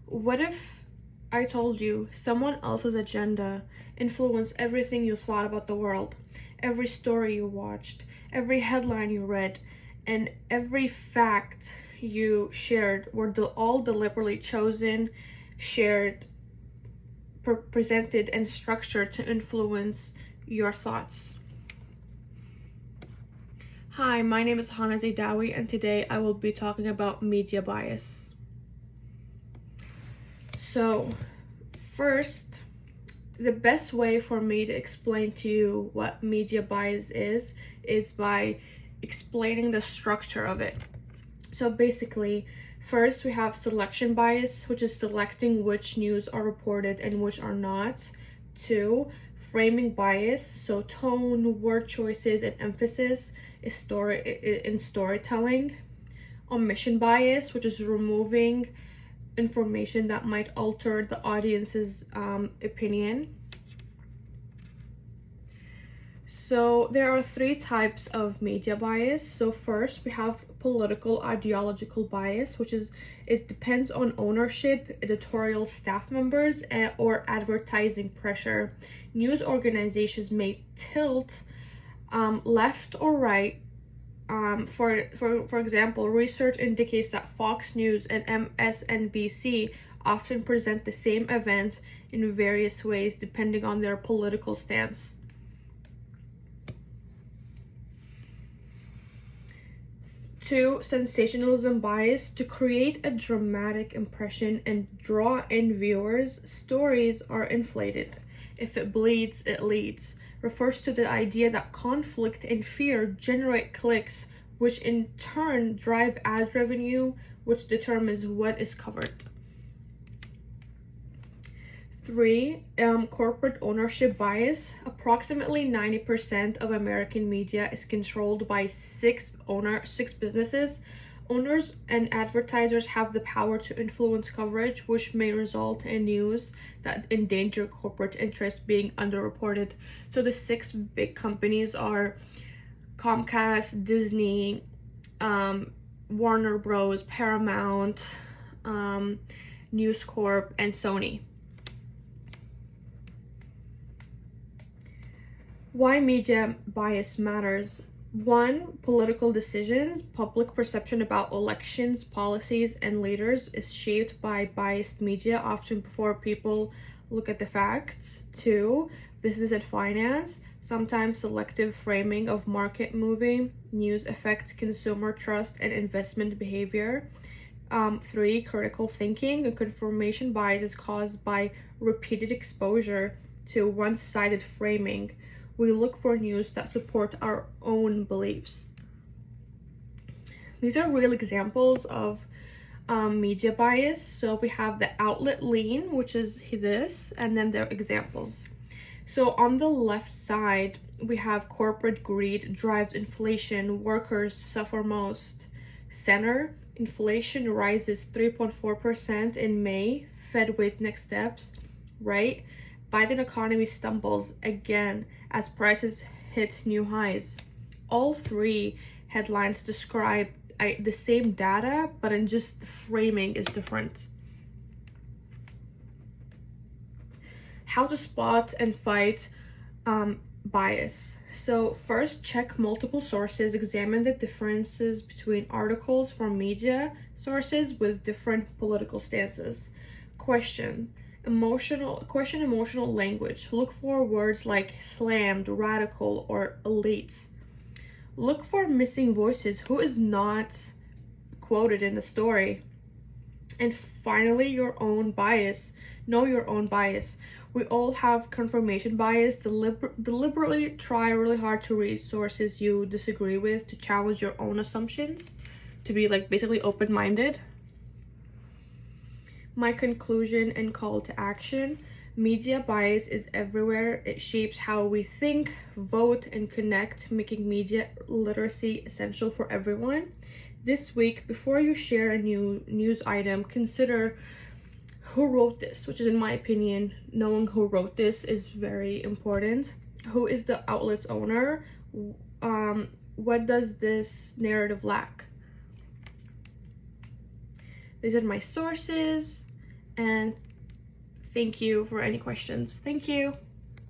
What if I told you someone else's agenda influenced everything you thought about the world, every story you watched, every headline you read, and every fact you shared were all deliberately chosen, shared, presented, and structured to influence your thoughts? Hi, my name is Hana Zaidawi, and today I will be talking about media bias. So, first, the best way for me to explain to you what media bias is by explaining the structure of it. So basically, first we have selection bias, which is selecting which news are reported and which are not. 2, framing bias, so tone, word choices, and emphasis in storytelling. Omission bias, which is removing information that might alter the audience's opinion. So there are 3 types of media bias. So first we have political ideological bias, which is it depends on ownership, editorial staff members, or advertising pressure. News organizations may tilt left or right. For example, research indicates that Fox News and MSNBC often present the same events in various ways depending on their political stance. 2, sensationalism bias. To create a dramatic impression and draw in viewers, stories are inflated. If it bleeds, it leads. Refers to the idea that conflict and fear generate clicks, which in turn drive ad revenue, which determines what is covered. 3, corporate ownership bias. Approximately 90% of American media is controlled by six businesses. Owners and advertisers have the power to influence coverage, which may result in news that endanger corporate interests being underreported. So the 6 big companies are Comcast, Disney, Warner Bros, Paramount, News Corp, and Sony. Why media bias matters. 1, political decisions. Public perception about elections, policies, and leaders is shaped by biased media, often before people look at the facts. 2, business and finance. Sometimes selective framing of market-moving news affects consumer trust and investment behavior. 3, critical thinking. A confirmation bias is caused by repeated exposure to one-sided framing. We look for news that support our own beliefs. These are real examples of media bias. So we have the outlet lean, which is this, and then their examples. So on the left side, we have corporate greed drives inflation, workers suffer most. Center, inflation rises 3.4% in May, Fed waits next steps. Right, Biden economy stumbles again as prices hit new highs. All 3 headlines describe the same data, but in just the framing is different. How to spot and fight bias. So first, check multiple sources. Examine the differences between articles from media sources with different political stances. Question emotional language. Look for words like slammed, radical, or elites. Look for missing voices. Who is not quoted in the story? And finally, your own bias. Know your own bias. We all have confirmation bias. Deliberately try really hard to read sources you disagree with, to challenge your own assumptions, to be basically open-minded. My conclusion and call to action. Media bias is everywhere. It shapes how we think, vote, and connect, making media literacy essential for everyone. This week, before you share a new news item, consider who wrote this, which is, in my opinion, knowing who wrote this is very important. Who is the outlet's owner? What does this narrative lack? These are my sources, And thank you for any questions. Thank you.